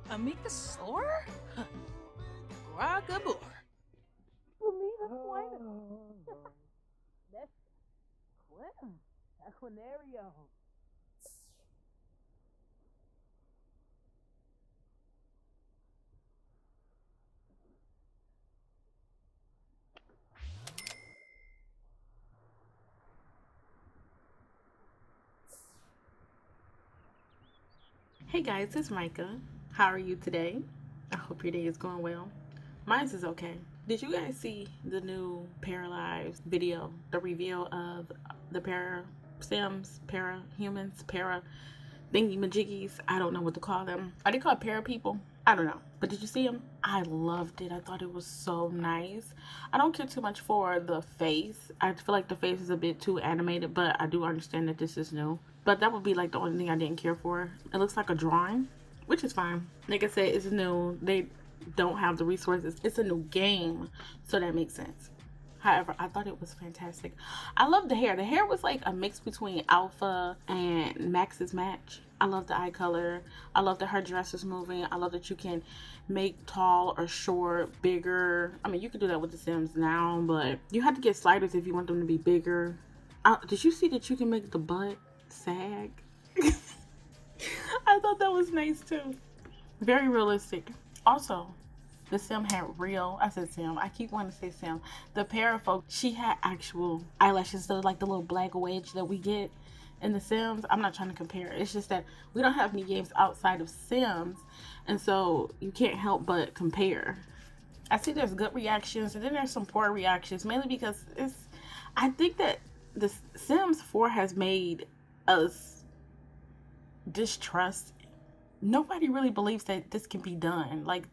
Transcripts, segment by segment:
Amika sore? Ragabor. Believe That's Clinton. Equinario. Hey guys, it's Micah. How are you today? I hope your day is going well. Mine's is okay. Did you guys see the new Paralives video? The reveal of the para-humans, thingy majiggies. I don't know what to call them. Are they called para people? I don't know. But did you see them? I loved it. I thought it was so nice. I don't care too much for the face. I feel like the face is a bit too animated, but I do understand that this is new. But that would be like the only thing I didn't care for. It looks like a drawing, which is fine. Like I said, it's new. They don't have the resources. It's a new game, so that makes sense. However, I thought it was fantastic. I love the hair. The hair was like a mix between Alpha and Max's Match. I love the eye color. I love that her dress is moving. I love that you can make tall or short, bigger. I mean, you can do that with the Sims now, but you have to get sliders if you want them to be bigger. Did you see that you can make the butt sag? I thought that was nice too. Very realistic. Also, the Sim had I said Sim, I keep wanting to say Sim. The para folk, she had actual eyelashes instead of like the little black wedge that we get in the Sims. I'm not trying to compare. It's just that we don't have any games outside of Sims, and so you can't help but compare. I see there's good reactions, and then there's some poor reactions, mainly because I think that the Sims 4 has made us distrust. Nobody really believes that this can be done. Like,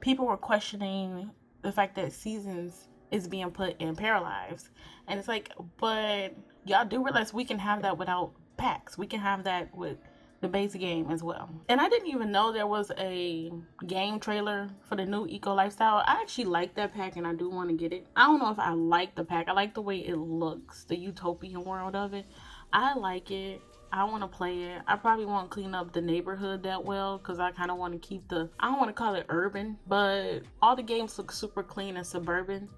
people were questioning the fact that seasons is being put in Paralives. And it's like, but y'all do realize we can have that without packs. We can have that with the base game as well. And I didn't even know there was a game trailer for the new Eco Lifestyle. I actually like that pack and I do want to get it. I don't know if I like the pack. I like the way it looks, the utopian world of it. I like it. I want to play it. I probably won't clean up the neighborhood that well because I kind of want to keep I don't want to call it urban, but all the games look super clean and suburban.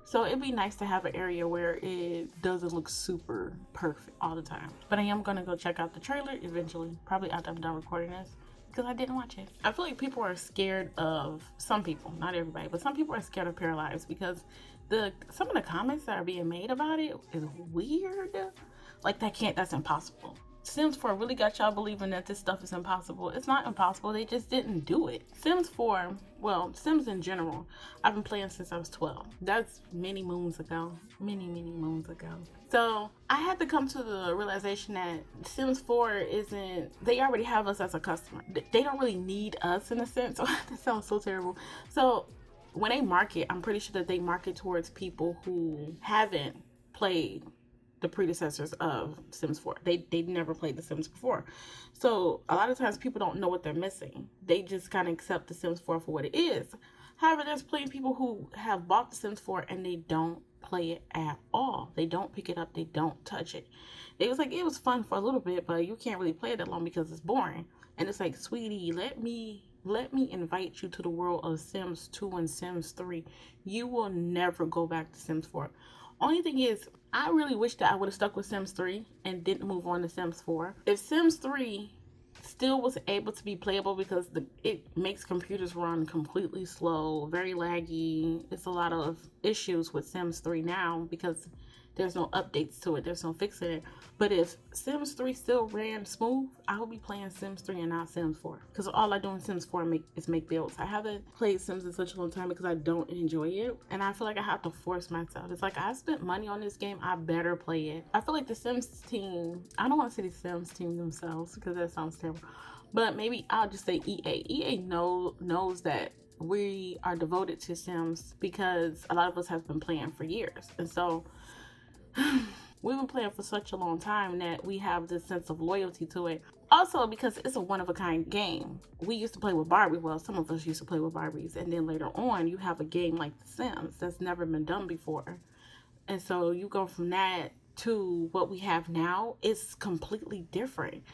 So it'd be nice to have an area where it doesn't look super perfect all the time. But I am going to go check out the trailer eventually, probably after I'm done recording this, because I didn't watch it. I feel like people are scared of, some people, not everybody, but some people are scared of Paralives because some of the comments that are being made about it is weird. Like, that's impossible. Sims 4 really got y'all believing that this stuff is impossible. It's not impossible. They just didn't do it. Sims 4, well, Sims in general, I've been playing since I was 12. That's many moons ago. Many moons ago. So I had to come to the realization that Sims 4 they already have us as a customer. They don't really need us in a sense. That sounds so terrible. So when they market, I'm pretty sure that they market towards people who haven't played the predecessors of Sims 4. They never played The Sims before. So a lot of times people don't know what they're missing. They just kind of accept The Sims 4 for what it is. However, there's plenty of people who have bought The Sims 4 and they don't play it at all. They don't pick it up. They don't touch it. It was like, it was fun for a little bit, but you can't really play it that long because it's boring. And it's like, sweetie, let me invite you to the world of Sims 2 and Sims 3. You will never go back to Sims 4. Only thing is, I really wish that I would have stuck with Sims 3 and didn't move on to Sims 4. If Sims 3 still was able to be playable, because it makes computers run completely slow, very laggy. It's a lot of issues with Sims 3 now because there's no updates to it. There's no fixing it. But if Sims 3 still ran smooth, I would be playing Sims 3 and not Sims 4. Because all I do in Sims 4 is make builds. I haven't played Sims in such a long time because I don't enjoy it. And I feel like I have to force myself. It's like, I spent money on this game, I better play it. I feel like the Sims team, I don't want to say the Sims team themselves because that sounds terrible. But maybe I'll just say EA. EA knows that we are devoted to Sims because a lot of us have been playing for years. And so We've been playing for such a long time that we have this sense of loyalty to it. Also, because it's a one-of-a-kind game. We used to play with Barbie. Well, some of us used to play with Barbies. And then later on, you have a game like The Sims that's never been done before. And so you go from that to what we have now. It's completely different.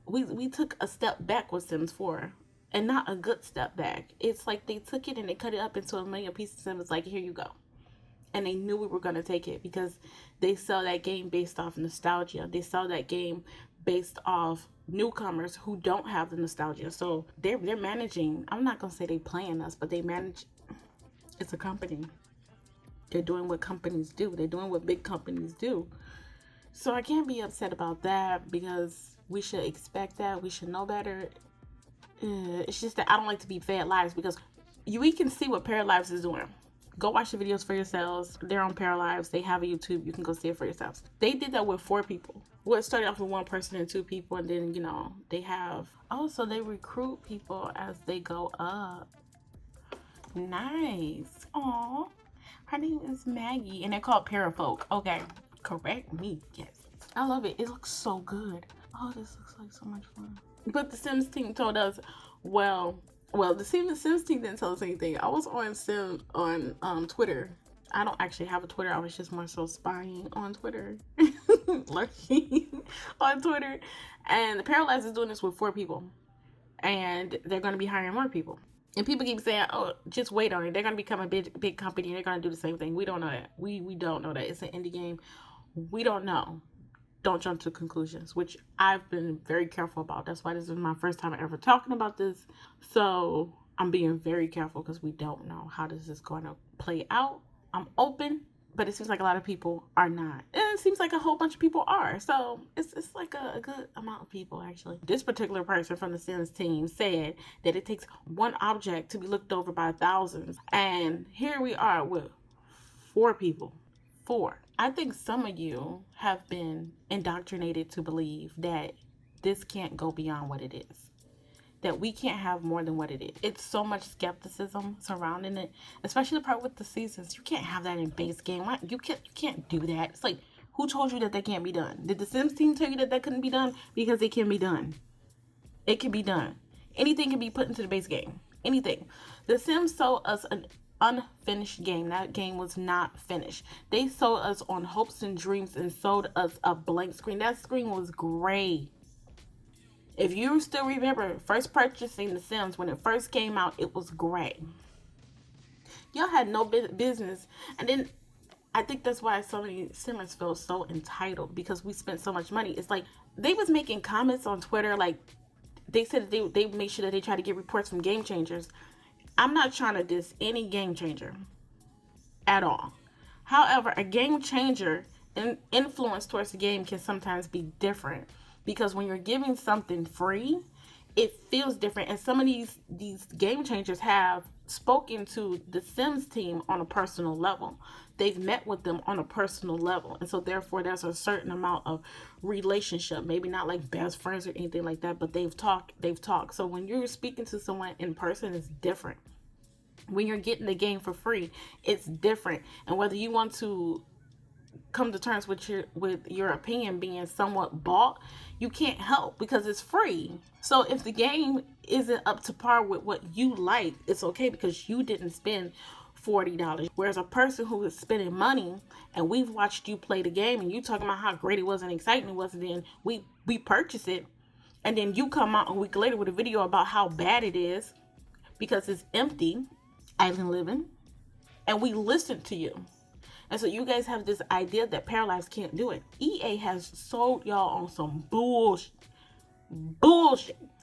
We took a step back with Sims 4. And not a good step back. It's like they took it and they cut it up into a million pieces and was like, here you go. And they knew we were going to take it because they sell that game based off nostalgia. They sell that game based off newcomers who don't have the nostalgia. So they're managing. I'm not going to say they playing us, but they manage. It's a company. They're doing what companies do. They're doing what big companies do. So I can't be upset about that because we should expect that. We should know better. It's just that I don't like to be fed lies because we can see what Paralives is doing. Go watch the videos for yourselves. They're on Paralives. They have a YouTube. You can go see it for yourselves. They did that with 4 people. Well, it started off with 1 person and 2 people, and then, they have... Oh, so they recruit people as they go up. Nice. Aw. Her name is Maggie, and they're called Parafolk. Okay, correct me. Yes. I love it. It looks so good. Oh, this looks like so much fun. But the Sims team told us, well, the Sims team didn't tell us anything. I was on Twitter. I don't actually have a Twitter. I was just more so spying on Twitter. Lurking on Twitter. And the Paralives is doing this with 4 people. And they're going to be hiring more people. And people keep saying, oh, just wait on it. They're going to become a big company and they're going to do the same thing. We don't know that. We don't know that. It's an indie game. We don't know. Don't jump to conclusions, which I've been very careful about. That's why this is my first time ever talking about this. So I'm being very careful because we don't know how this is going to play out. I'm open, but it seems like a lot of people are not. And it seems like a whole bunch of people are. So it's like a good amount of people, actually. This particular person from the Sims team said that it takes 1 object to be looked over by thousands. And here we are with 4 people. 4. I think some of you have been indoctrinated to believe that this can't go beyond what it is. That we can't have more than what it is. It's so much skepticism surrounding it, especially the part with the seasons. You can't have that in base game. You can't do that. It's like, who told you that can't be done? Did the Sims team tell you that couldn't be done? Because it can be done. It can be done. Anything can be put into the base game. Anything. The Sims sold us an unfinished game. That game was not finished. They sold us on hopes and dreams and sold us a blank screen. That screen was gray. If you still remember first purchasing The Sims when it first came out, it was gray. Y'all had no business. And then I think that's why so many Simmers feel so entitled because we spent so much money. It's like they was making comments on Twitter like they said that they made sure that they try to get reports from Game Changers. I'm not trying to diss any Game Changer at all. However, a Game Changer influence towards the game can sometimes be different because when you're giving something free, it feels different. And some of these Game Changers have spoken to the Sims team on a personal level. They've met with them on a personal level. And so therefore there's a certain amount of relationship, maybe not like best friends or anything like that, but they've talked. So when you're speaking to someone in person, it's different. When you're getting the game for free, it's different. And whether you want to come to terms with your opinion being somewhat bought, you can't help because it's free. So if the game isn't up to par with what you like, it's okay because you didn't spend $40. Whereas a person who is spending money and we've watched you play the game and you talking about how great it was and exciting it was, and then we purchase it and then you come out a week later with a video about how bad it is because it's empty, island living, and we listened to you. And so you guys have this idea that Paralives can't do it. EA has sold y'all on some bullshit.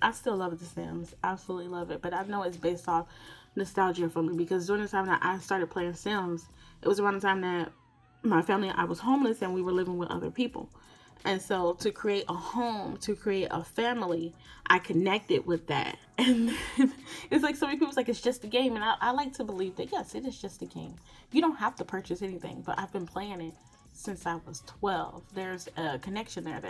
I still love The Sims. Absolutely love it. But I know it's based off nostalgia for me because during the time that I started playing Sims, it was around the time that my family and I was homeless and we were living with other people. And so to create a home, to create a family, I connected with that. And it's like so many people's like, it's just a game. And I like to believe that, yes, it is just a game. You don't have to purchase anything, but I've been playing it since I was 12. There's a connection there.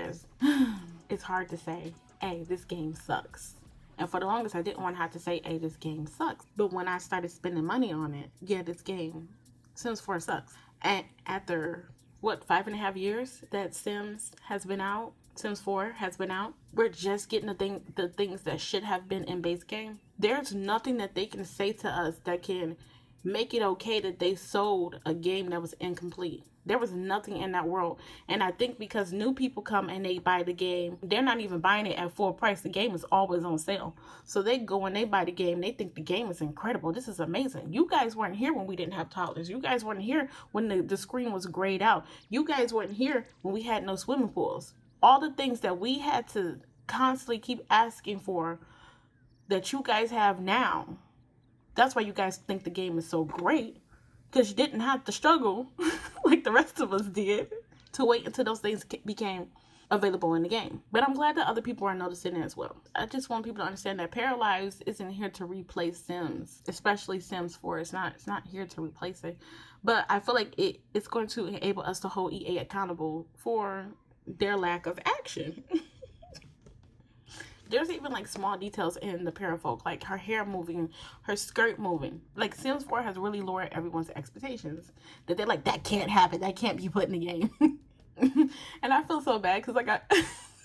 It's hard to say, hey, this game sucks. And for the longest, I didn't want to have to say, hey, this game sucks. But when I started spending money on it, yeah, this game, Sims 4 sucks. And after what, 5.5 years that Sims has been out. Sims 4 has been out. We're just getting the things that should have been in base game. There's nothing that they can say to us that can make it okay that they sold a game that was incomplete. There was nothing in that world. And I think because new people come and they buy the game, they're not even buying it at full price. The game is always on sale. So they go and they buy the game. They think the game is incredible. This is amazing. You guys weren't here when we didn't have toddlers. You guys weren't here when the screen was grayed out. You guys weren't here when we had no swimming pools. All the things that we had to constantly keep asking for that you guys have now. That's why you guys think the game is so great. Because you didn't have to struggle like the rest of us did to wait until those things became available in the game. But I'm glad that other people are noticing it as well. I just want people to understand that Paralives isn't here to replace Sims, especially Sims 4. It's not here to replace it. But I feel like it's going to enable us to hold EA accountable for their lack of action. There's even like small details in the Parafolk, like her hair moving, her skirt moving. Like Sims 4 has really lowered everyone's expectations. That they're like, that can't happen. That can't be put in the game. And I feel so bad because like I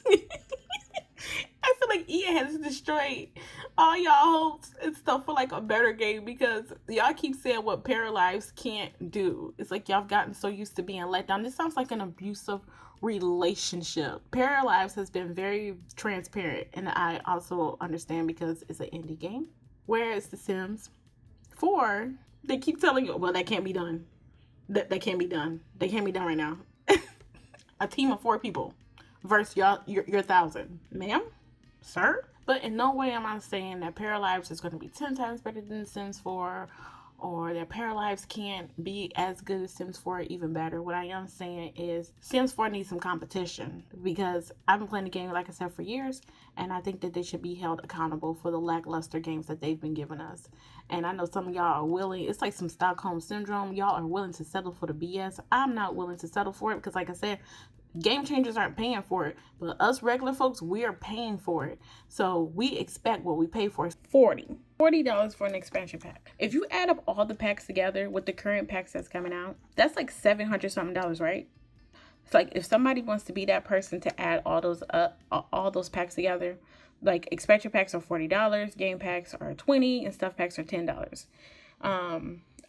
feel like EA has destroyed all y'all hopes and stuff for like a better game because y'all keep saying what Paralives can't do. It's like y'all have gotten so used to being let down. This sounds like an abusive relationship. Paralives has been very transparent, and I also understand because it's an indie game. Whereas The Sims 4, they keep telling you, well, that can't be done. That can't be done. They can't be done right now. A team of 4 people versus your 1,000. Ma'am? Sir? But in no way am I saying that Paralives is going to be 10 times better than Sims 4 or that Paralives can't be as good as Sims 4 or even better. What I am saying is Sims 4 needs some competition because I've been playing the game, like I said, for years, and I think that they should be held accountable for the lackluster games that they've been giving us. And I know some of y'all are willing, it's like some Stockholm Syndrome, y'all are willing to settle for the BS. I'm not willing to settle for it because, like I said, game changers aren't paying for it, but us regular folks, we are paying for it. So we expect what we pay for. $40 for an expansion pack. If you add up all the packs together with the current packs that's coming out, that's like $700 something, right? It's like if somebody wants to be that person to add all those packs together, like expansion packs are $40, game packs are $20, and stuff packs are $10.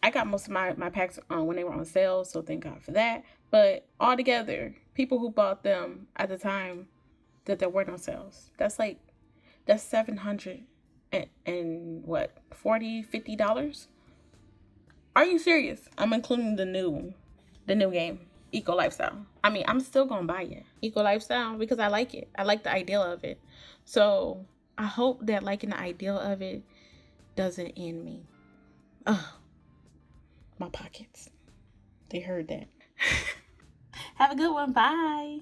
I got most of my packs when they were on sale, so thank God for that. But altogether, people who bought them at the time that there weren't on sales, that's $700 and what, $40-$50? Are you serious? I'm including the new game, Eco Lifestyle. I mean, I'm still gonna buy it, Eco Lifestyle, because I like it. I like the idea of it. So I hope that liking the idea of it doesn't end me. Ugh. My pockets. They heard that. Have a good one. Bye.